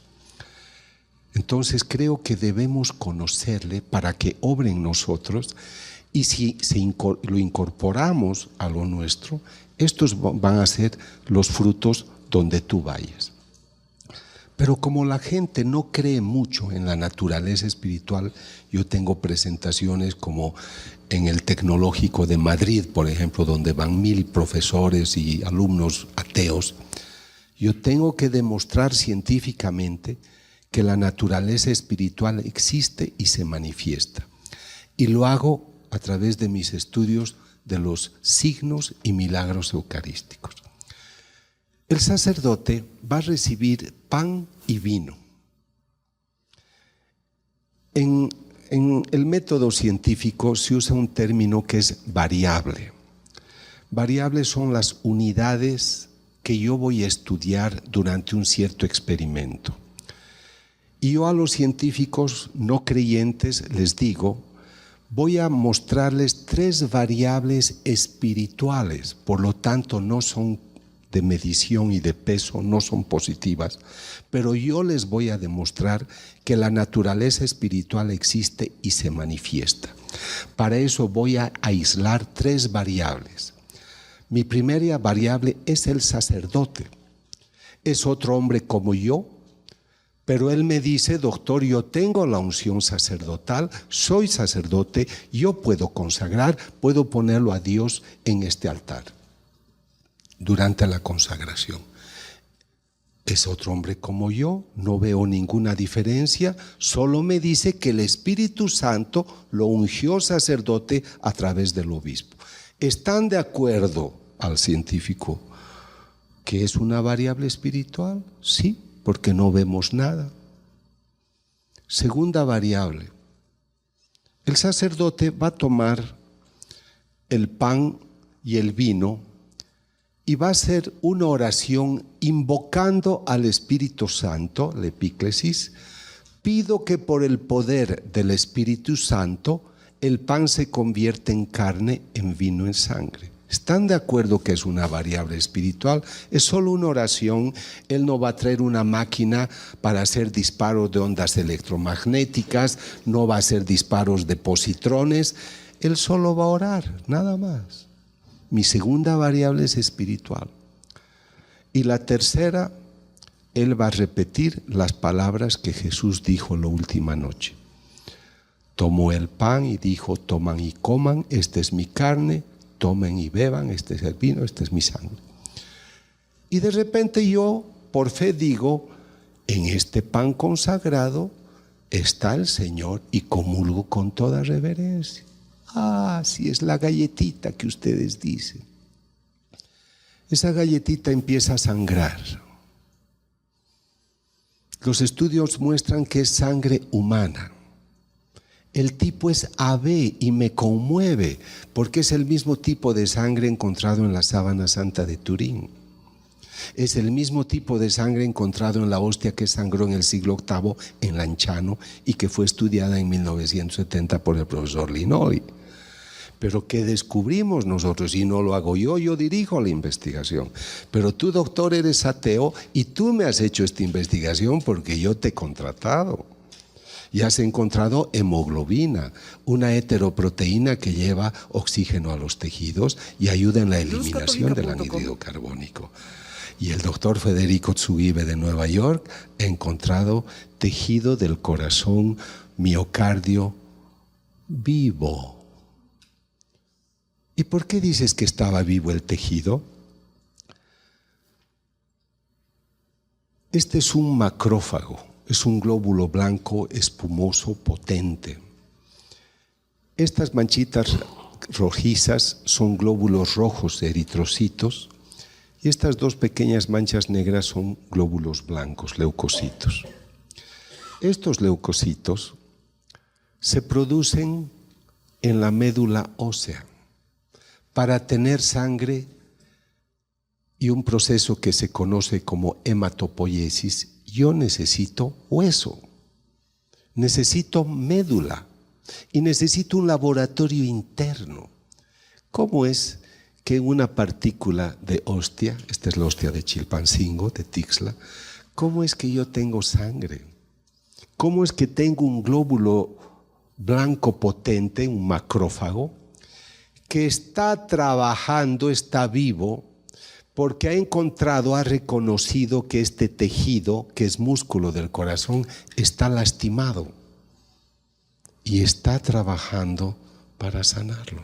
Entonces creo que debemos conocerle para que obre en nosotros, y si lo incorporamos a lo nuestro, estos van a ser los frutos donde tú vayas. Pero como la gente no cree mucho en la naturaleza espiritual, yo tengo presentaciones como en el Tecnológico de Madrid, por ejemplo, donde van 1000 profesores y alumnos ateos. Yo tengo que demostrar científicamente que la naturaleza espiritual existe y se manifiesta. Y lo hago a través de mis estudios de los signos y milagros eucarísticos. El sacerdote va a recibir pan y vino. En el método científico se usa un término que es variable. Variables son las unidades que yo voy a estudiar durante un cierto experimento. Y yo a los científicos no creyentes les digo, voy a mostrarles 3 variables espirituales, por lo tanto no son de medición y de peso, no son positivas, pero yo les voy a demostrar que la naturaleza espiritual existe y se manifiesta. Para eso voy a aislar 3 variables. Mi primera variable es el sacerdote. Es otro hombre como yo, pero él me dice, doctor, yo tengo la unción sacerdotal, soy sacerdote, yo puedo consagrar, puedo ponerlo a Dios en este altar durante la consagración. Es otro hombre como yo, no veo ninguna diferencia, solo me dice que el Espíritu Santo lo ungió sacerdote a través del obispo. ¿Están de acuerdo al científico que es una variable espiritual? Sí, porque no vemos nada. Segunda variable, el sacerdote va a tomar el pan y el vino y va a hacer una oración invocando al Espíritu Santo, la epíclesis. Pido que por el poder del Espíritu Santo el pan se convierta en carne, en vino, en sangre. ¿Están de acuerdo que es una variable espiritual? Es solo una oración. Él no va a traer una máquina para hacer disparos de ondas electromagnéticas, no va a hacer disparos de positrones. Él solo va a orar, nada más. Mi segunda variable es espiritual. Y la tercera, él va a repetir las palabras que Jesús dijo la última noche. Tomó el pan y dijo, toman y coman, esta es mi carne. Tomen y beban, este es el vino, este es mi sangre. Y de repente yo, por fe, digo, en este pan consagrado está el Señor, y comulgo con toda reverencia. Ah, sí, es la galletita que ustedes dicen. Esa galletita empieza a sangrar. Los estudios muestran que es sangre humana. El tipo es AB y me conmueve porque es el mismo tipo de sangre encontrado en la sábana santa de Turín. Es el mismo tipo de sangre encontrado en la hostia que sangró en el siglo VIII en Lanciano y que fue estudiada en 1970 por el profesor Linoli. Pero ¿qué descubrimos nosotros? Y no lo hago yo, yo dirijo la investigación. Pero tú, doctor, eres ateo y tú me has hecho esta investigación porque yo te he contratado. Y has encontrado hemoglobina, una heteroproteína que lleva oxígeno a los tejidos y ayuda en la eliminación del anhídrido carbónico. Y el doctor Federico Tsugibe de Nueva York ha encontrado tejido del corazón, miocardio vivo. ¿Y por qué dices que estaba vivo el tejido? Este es un macrófago, es un glóbulo blanco espumoso potente. Estas manchitas rojizas son glóbulos rojos de eritrocitos y estas dos pequeñas manchas negras son glóbulos blancos, leucocitos. Estos leucocitos se producen en la médula ósea. Para tener sangre y un proceso que se conoce como hematopoiesis, yo necesito hueso. necesito médula y necesito un laboratorio interno. ¿Cómo es que una partícula de hostia, esta es la hostia de Chilpancingo, de Tixla, cómo es que yo tengo sangre? ¿Cómo es que tengo un glóbulo blanco potente, un macrófago, que está trabajando, está vivo, porque ha encontrado, ha reconocido que este tejido, que es músculo del corazón, está lastimado y está trabajando para sanarlo?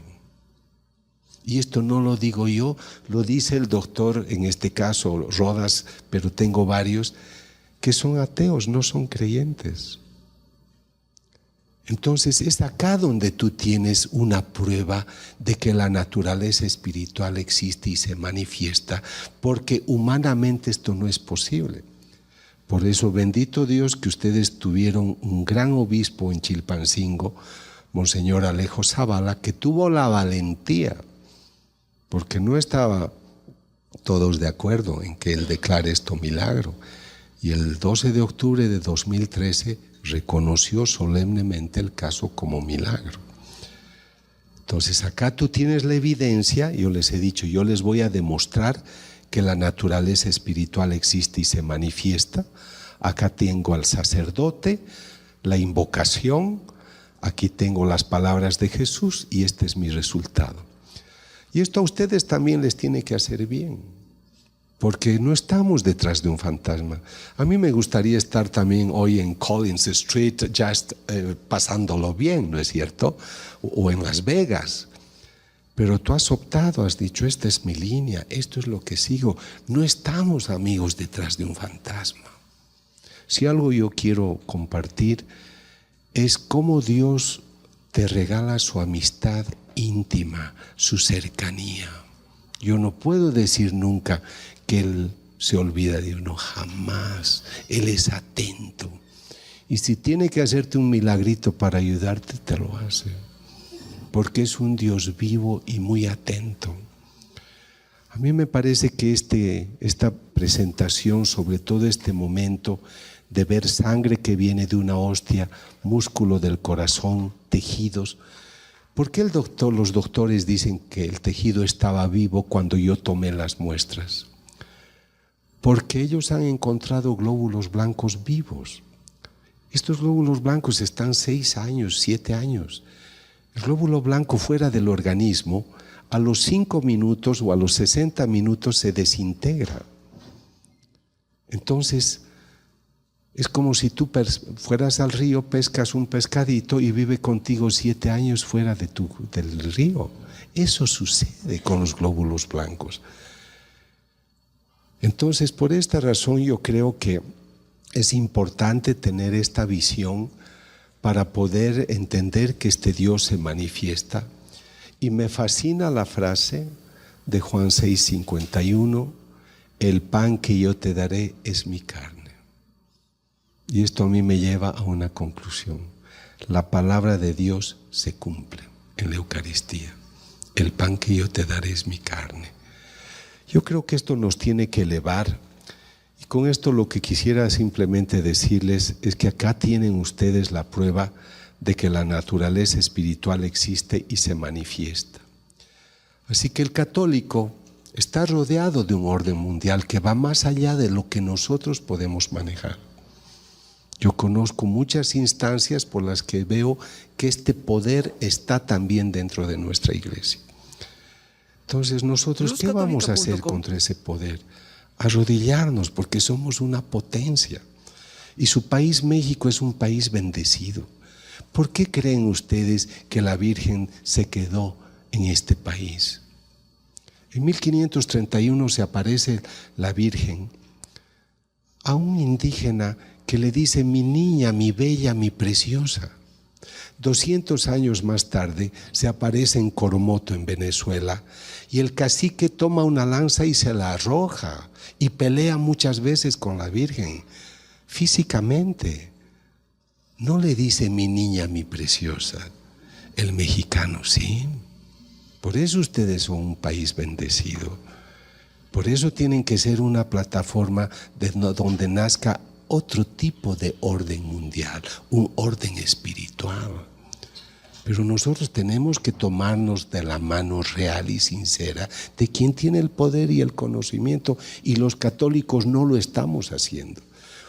Y esto no lo digo yo, lo dice el doctor, en este caso Rodas, pero tengo varios, que son ateos, no son creyentes. Entonces es acá donde tú tienes una prueba de que la naturaleza espiritual existe y se manifiesta, porque humanamente esto no es posible. Por eso, bendito Dios que ustedes tuvieron un gran obispo en Chilpancingo, Monseñor Alejo Zavala, que tuvo la valentía, porque no estaban todos de acuerdo en que él declare esto milagro. Y el 12 de octubre de 2013 reconoció solemnemente el caso como milagro. Entonces acá tú tienes la evidencia. Yo les he dicho, yo les voy a demostrar que la naturaleza espiritual existe y se manifiesta. Acá tengo al sacerdote, la invocación, aquí tengo las palabras de Jesús y este es mi resultado. Y esto a ustedes también les tiene que hacer bien, porque no estamos detrás de un fantasma. A mí me gustaría estar también hoy en Collins Street, pasándolo bien, ¿no es cierto? O en Las Vegas. Pero tú has optado, has dicho, esta es mi línea, esto es lo que sigo. No estamos, amigos, detrás de un fantasma. Si algo yo quiero compartir es cómo Dios te regala su amistad íntima, su cercanía. Yo no puedo decir nunca que Él se olvida de uno, jamás. Él es atento. Y si tiene que hacerte un milagrito para ayudarte, te lo hace. Porque es un Dios vivo y muy atento. A mí me parece que esta presentación, sobre todo este momento de ver sangre que viene de una hostia, músculo del corazón, tejidos. ¿Por qué los doctores dicen que el tejido estaba vivo cuando yo tomé las muestras? Porque ellos han encontrado glóbulos blancos vivos. Estos glóbulos blancos están 6 años, 7 años. El glóbulo blanco fuera del organismo, a los 5 minutos o a los 60 minutos se desintegra. Entonces, es como si tú fueras al río, pescas un pescadito y vive contigo 7 años fuera del río. Eso sucede con los glóbulos blancos. Entonces, por esta razón yo creo que es importante tener esta visión para poder entender que este Dios se manifiesta. Y me fascina la frase de Juan 6:51, el pan que yo te daré es mi carne. Y esto a mí me lleva a una conclusión. La palabra de Dios se cumple en la Eucaristía. El pan que yo te daré es mi carne. Yo creo que esto nos tiene que elevar. Y con esto lo que quisiera simplemente decirles es que acá tienen ustedes la prueba de que la naturaleza espiritual existe y se manifiesta. Así que el católico está rodeado de un orden mundial que va más allá de lo que nosotros podemos manejar. Yo conozco muchas instancias por las que veo que este poder está también dentro de nuestra iglesia. Entonces nosotros, ¿qué vamos a hacer contra ese poder? Arrodillarnos, porque somos una potencia. Y su país, México, es un país bendecido. ¿Por qué creen ustedes que la Virgen se quedó en este país? En 1531 se aparece la Virgen a un indígena que le dice: mi niña, mi bella, mi preciosa. 200 años más tarde se aparece en Coromoto, en Venezuela, y el cacique toma una lanza y se la arroja y pelea muchas veces con la Virgen, físicamente. No le dice mi niña, mi preciosa. El mexicano sí. Por eso ustedes son un país bendecido. Por eso tienen que ser una plataforma donde nazca otro tipo de orden mundial, un orden espiritual. Pero nosotros tenemos que tomarnos de la mano real y sincera de quien tiene el poder y el conocimiento, y los católicos no lo estamos haciendo.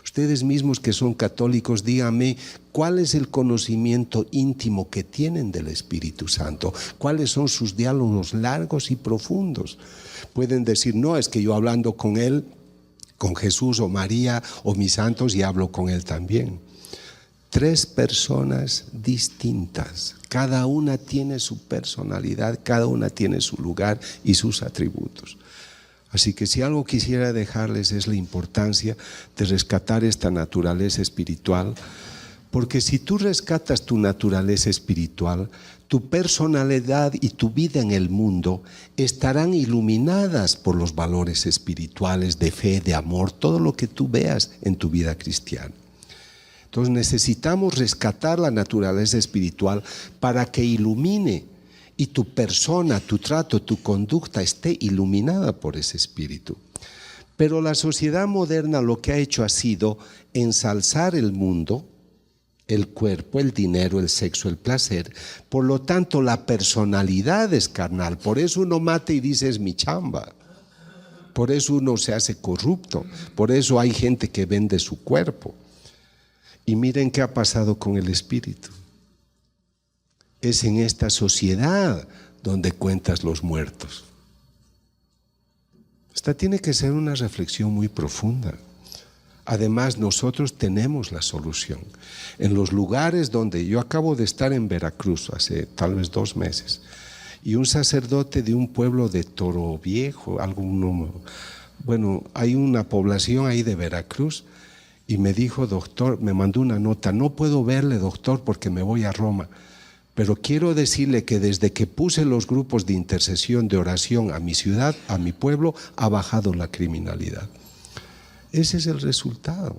Ustedes mismos que son católicos, díganme, ¿cuál es el conocimiento íntimo que tienen del Espíritu Santo? ¿Cuáles son sus diálogos largos y profundos? Pueden decir, no, es que yo hablando con Él, con Jesús o María o mis santos, y hablo con Él también. 3 personas distintas, cada una tiene su personalidad, cada una tiene su lugar y sus atributos. Así que si algo quisiera dejarles es la importancia de rescatar esta naturaleza espiritual, porque si tú rescatas tu naturaleza espiritual, tu personalidad y tu vida en el mundo estarán iluminadas por los valores espirituales de fe, de amor, todo lo que tú veas en tu vida cristiana. Entonces necesitamos rescatar la naturaleza espiritual para que ilumine y tu persona, tu trato, tu conducta esté iluminada por ese espíritu. Pero la sociedad moderna lo que ha hecho ha sido ensalzar el mundo, el cuerpo, el dinero, el sexo, el placer. Por lo tanto, la personalidad es carnal. Por eso uno mata y dice es mi chamba. Por eso uno se hace corrupto. Por eso hay gente que vende su cuerpo. Y miren qué ha pasado con el espíritu. Es en esta sociedad donde cuentas los muertos. Esta tiene que ser una reflexión muy profunda. Además, nosotros tenemos la solución. En los lugares donde yo acabo de estar en Veracruz hace tal vez 2 meses, y un sacerdote de un pueblo de Toro Viejo, hay una población ahí de Veracruz, y me dijo, doctor, me mandó una nota, no puedo verle, doctor, porque me voy a Roma. Pero quiero decirle que desde que puse los grupos de intercesión, de oración a mi ciudad, a mi pueblo, ha bajado la criminalidad. Ese es el resultado.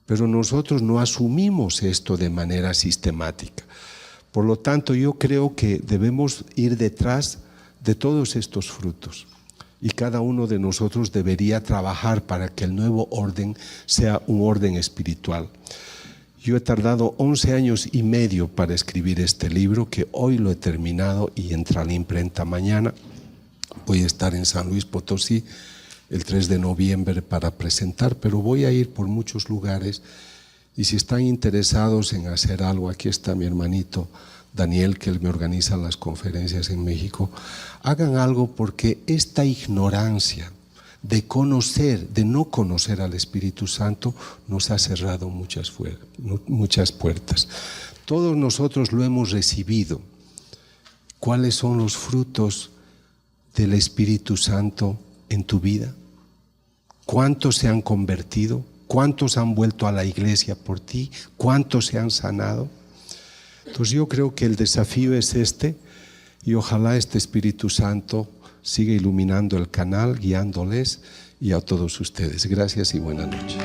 Pero nosotros no asumimos esto de manera sistemática. Por lo tanto, yo creo que debemos ir detrás de todos estos frutos. Y cada uno de nosotros debería trabajar para que el nuevo orden sea un orden espiritual. Yo he tardado 11 años y medio para escribir este libro, que hoy lo he terminado y entra a la imprenta mañana. Voy a estar en San Luis Potosí el 3 de noviembre para presentar, pero voy a ir por muchos lugares, y si están interesados en hacer algo, aquí está mi hermanito Daniel, que él me organiza las conferencias en México. Hagan algo, porque esta ignorancia de conocer, de no conocer al Espíritu Santo, nos ha cerrado muchas puertas. Todos nosotros lo hemos recibido. ¿Cuáles son los frutos del Espíritu Santo en tu vida? ¿Cuántos se han convertido? ¿Cuántos han vuelto a la iglesia por ti? ¿Cuántos se han sanado? Entonces yo creo que el desafío es este, y ojalá este Espíritu Santo siga iluminando el canal, guiándoles, y a todos ustedes. Gracias y buenas noches.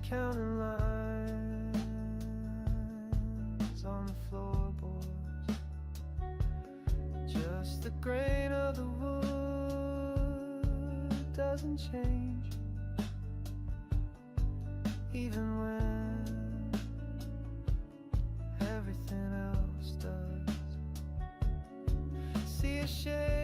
Counting lines on the floorboards, just the grain of the wood doesn't change, even when everything else does. See a shade